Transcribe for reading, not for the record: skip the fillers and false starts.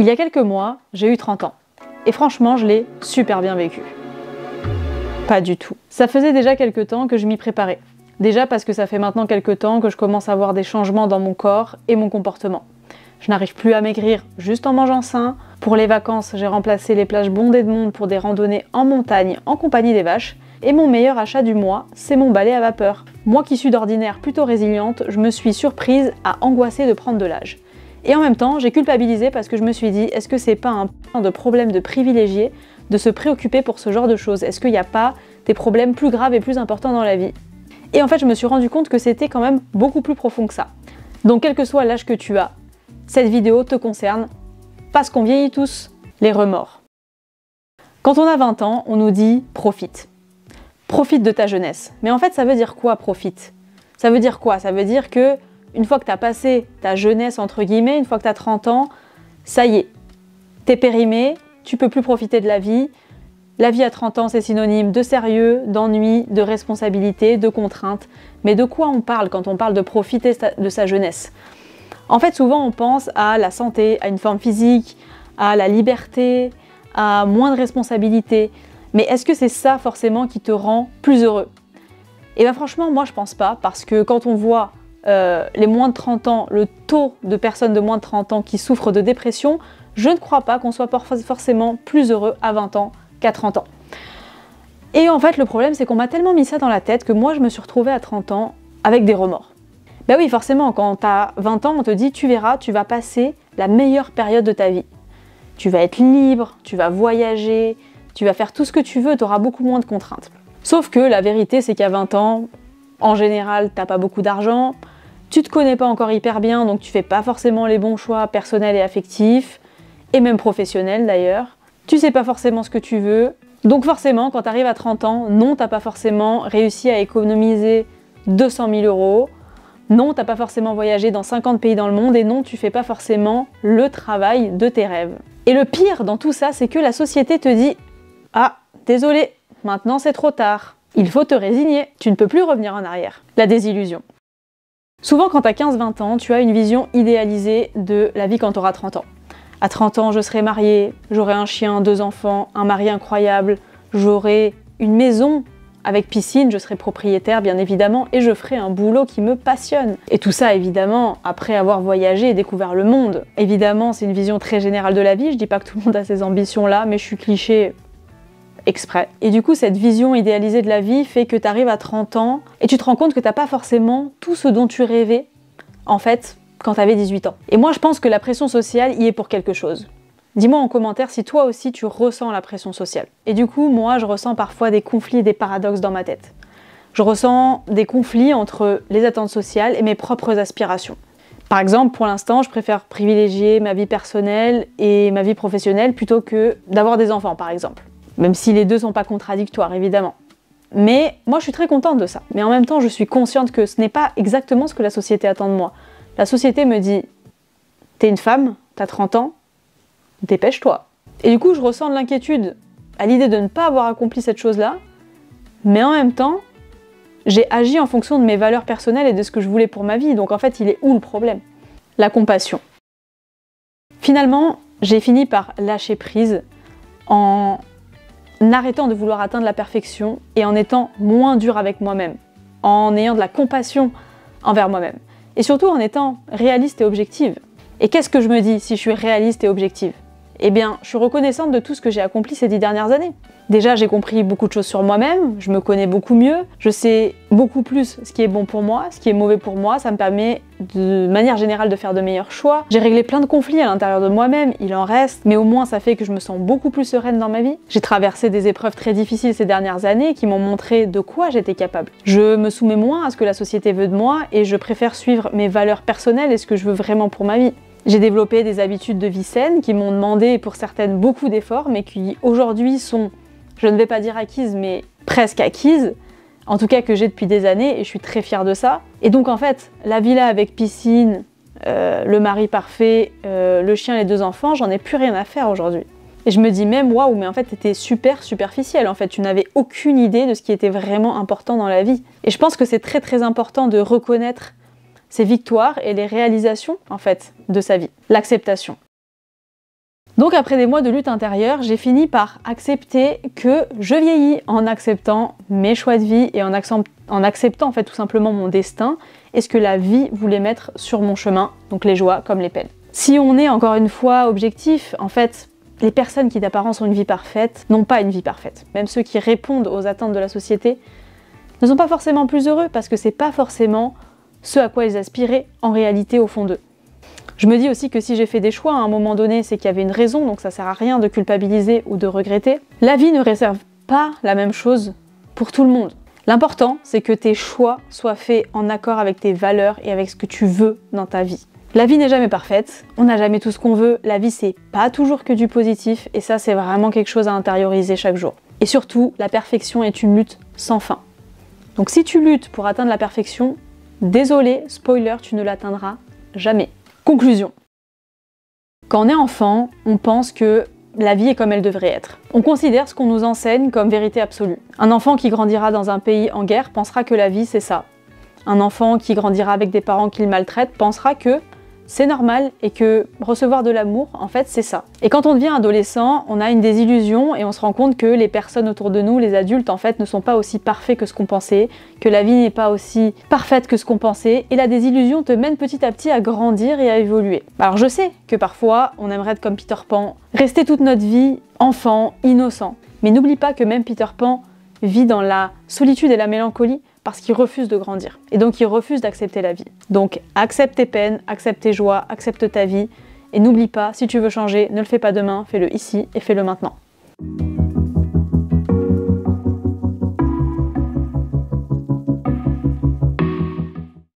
Il y a quelques mois, j'ai eu 30 ans. Et franchement, je l'ai super bien vécu. Pas du tout. Ça faisait déjà quelques temps que je m'y préparais. Déjà parce que ça fait maintenant quelques temps que je commence à voir des changements dans mon corps et mon comportement. Je n'arrive plus à maigrir juste en mangeant sain. Pour les vacances, j'ai remplacé les plages bondées de monde pour des randonnées en montagne en compagnie des vaches. Et mon meilleur achat du mois, c'est mon balai à vapeur. Moi qui suis d'ordinaire plutôt résiliente, je me suis surprise à angoisser de prendre de l'âge. Et en même temps, j'ai culpabilisé parce que je me suis dit, est-ce que c'est pas un de problème de privilégié de se préoccuper pour ce genre de choses? Est-ce qu'il n'y a pas des problèmes plus graves et plus importants dans la vie? Et en fait, je me suis rendu compte que c'était quand même beaucoup plus profond que ça. Donc quel que soit l'âge que tu as, cette vidéo te concerne parce qu'on vieillit tous, les remords. Quand on a 20 ans, on nous dit profite. Profite de ta jeunesse. Mais en fait, ça veut dire quoi, profite? Ça veut dire quoi? Ça veut dire que une fois que tu as passé ta jeunesse, entre guillemets, une fois que tu as 30 ans, ça y est, t'es périmé, tu peux plus profiter de la vie. La vie à 30 ans, c'est synonyme de sérieux, d'ennui, de responsabilité, de contraintes. Mais de quoi on parle quand on parle de profiter de sa jeunesse? En fait, souvent, on pense à la santé, à une forme physique, à la liberté, à moins de responsabilité. Mais est-ce que c'est ça forcément qui te rend plus heureux? Et bien franchement, moi je pense pas, parce que quand on voit les moins de 30 ans, le taux de personnes de moins de 30 ans qui souffrent de dépression, je ne crois pas qu'on soit forcément plus heureux à 20 ans qu'à 30 ans. Et en fait, le problème, c'est qu'on m'a tellement mis ça dans la tête que moi, je me suis retrouvée à 30 ans avec des remords. Ben oui, forcément, quand t'as 20 ans, on te dit, tu verras, tu vas passer la meilleure période de ta vie. Tu vas être libre, tu vas voyager, tu vas faire tout ce que tu veux, tu auras beaucoup moins de contraintes. Sauf que la vérité, c'est qu'à 20 ans, en général, t'as pas beaucoup d'argent, tu te connais pas encore hyper bien, donc tu fais pas forcément les bons choix personnels et affectifs, et même professionnels d'ailleurs. Tu sais pas forcément ce que tu veux, donc forcément, quand t'arrives à 30 ans, non, t'as pas forcément réussi à économiser 200 000 €, non, t'as pas forcément voyagé dans 50 pays dans le monde, et non, tu fais pas forcément le travail de tes rêves. Et le pire dans tout ça, c'est que la société te dit « Ah, désolé, maintenant c'est trop tard. Il faut te résigner, tu ne peux plus revenir en arrière. » La désillusion. Souvent, quand t'as 15-20 ans, tu as une vision idéalisée de la vie quand t'auras 30 ans. À 30 ans, je serai mariée, j'aurai un chien, 2 enfants, un mari incroyable, j'aurai une maison avec piscine, je serai propriétaire bien évidemment, et je ferai un boulot qui me passionne. Et tout ça évidemment après avoir voyagé et découvert le monde. Évidemment, c'est une vision très générale de la vie, je dis pas que tout le monde a ces ambitions-là, mais je suis cliché exprès. Et du coup, cette vision idéalisée de la vie fait que tu arrives à 30 ans et tu te rends compte que t'as pas forcément tout ce dont tu rêvais, en fait, quand tu avais 18 ans. Et moi, je pense que la pression sociale y est pour quelque chose. Dis-moi en commentaire si toi aussi tu ressens la pression sociale. Et du coup, moi, je ressens parfois des conflits et des paradoxes dans ma tête. Je ressens des conflits entre les attentes sociales et mes propres aspirations. Par exemple, pour l'instant, je préfère privilégier ma vie personnelle et ma vie professionnelle plutôt que d'avoir des enfants, par exemple. Même si les deux sont pas contradictoires, évidemment. Mais moi, je suis très contente de ça. Mais en même temps, je suis consciente que ce n'est pas exactement ce que la société attend de moi. La société me dit « T'es une femme, t'as 30 ans, dépêche-toi ». Et du coup, je ressens de l'inquiétude à l'idée de ne pas avoir accompli cette chose-là, mais en même temps, j'ai agi en fonction de mes valeurs personnelles et de ce que je voulais pour ma vie. Donc en fait, il est où le problème? La compassion. Finalement, j'ai fini par lâcher prise en arrêtant de vouloir atteindre la perfection et en étant moins dur avec moi-même, en ayant de la compassion envers moi-même. Et surtout en étant réaliste et objective. Et qu'est-ce que je me dis si je suis réaliste et objective? Eh bien, je suis reconnaissante de tout ce que j'ai accompli ces 10 dernières années. Déjà, j'ai compris beaucoup de choses sur moi-même, je me connais beaucoup mieux, je sais beaucoup plus ce qui est bon pour moi, ce qui est mauvais pour moi, ça me permet de manière générale de faire de meilleurs choix. J'ai réglé plein de conflits à l'intérieur de moi-même, il en reste, mais au moins ça fait que je me sens beaucoup plus sereine dans ma vie. J'ai traversé des épreuves très difficiles ces dernières années qui m'ont montré de quoi j'étais capable. Je me soumets moins à ce que la société veut de moi et je préfère suivre mes valeurs personnelles et ce que je veux vraiment pour ma vie. J'ai développé des habitudes de vie saines qui m'ont demandé pour certaines beaucoup d'efforts, mais qui aujourd'hui sont, je ne vais pas dire acquises, mais presque acquises, en tout cas que j'ai depuis des années, et je suis très fière de ça. Et donc en fait, la villa avec piscine, le mari parfait, le chien et les 2 enfants, j'en ai plus rien à faire aujourd'hui. Et je me dis même, waouh, mais en fait t'étais super superficielle, en fait tu n'avais aucune idée de ce qui était vraiment important dans la vie. Et je pense que c'est très très important de reconnaître ses victoires et les réalisations en fait de sa vie. L'acceptation. Donc après des mois de lutte intérieure, j'ai fini par accepter que je vieillis en acceptant mes choix de vie et en acceptant en fait tout simplement mon destin et ce que la vie voulait mettre sur mon chemin, donc les joies comme les peines. Si on est encore une fois objectif, en fait, les personnes qui d'apparence ont une vie parfaite n'ont pas une vie parfaite. Même ceux qui répondent aux attentes de la société ne sont pas forcément plus heureux parce que c'est pas forcément ce à quoi ils aspiraient en réalité au fond d'eux. Je me dis aussi que si j'ai fait des choix à un moment donné, c'est qu'il y avait une raison, donc ça sert à rien de culpabiliser ou de regretter. La vie ne réserve pas la même chose pour tout le monde. L'important, c'est que tes choix soient faits en accord avec tes valeurs et avec ce que tu veux dans ta vie. La vie n'est jamais parfaite, on n'a jamais tout ce qu'on veut, la vie c'est pas toujours que du positif et ça c'est vraiment quelque chose à intérioriser chaque jour. Et surtout, la perfection est une lutte sans fin. Donc si tu luttes pour atteindre la perfection, désolé, spoiler, tu ne l'atteindras jamais. Conclusion. Quand on est enfant, on pense que la vie est comme elle devrait être. On considère ce qu'on nous enseigne comme vérité absolue. Un enfant qui grandira dans un pays en guerre pensera que la vie c'est ça. Un enfant qui grandira avec des parents qui le maltraitent pensera que c'est normal et que recevoir de l'amour, en fait, c'est ça. Et quand on devient adolescent, on a une désillusion et on se rend compte que les personnes autour de nous, les adultes, en fait, ne sont pas aussi parfaits que ce qu'on pensait, que la vie n'est pas aussi parfaite que ce qu'on pensait, et la désillusion te mène petit à petit à grandir et à évoluer. Alors je sais que parfois, on aimerait être comme Peter Pan, rester toute notre vie enfant, innocent. Mais n'oublie pas que même Peter Pan vit dans la solitude et la mélancolie, parce qu'il refuse de grandir. Et donc il refuse d'accepter la vie. Donc accepte tes peines, accepte tes joies, accepte ta vie. Et n'oublie pas, si tu veux changer, ne le fais pas demain, fais-le ici et fais-le maintenant.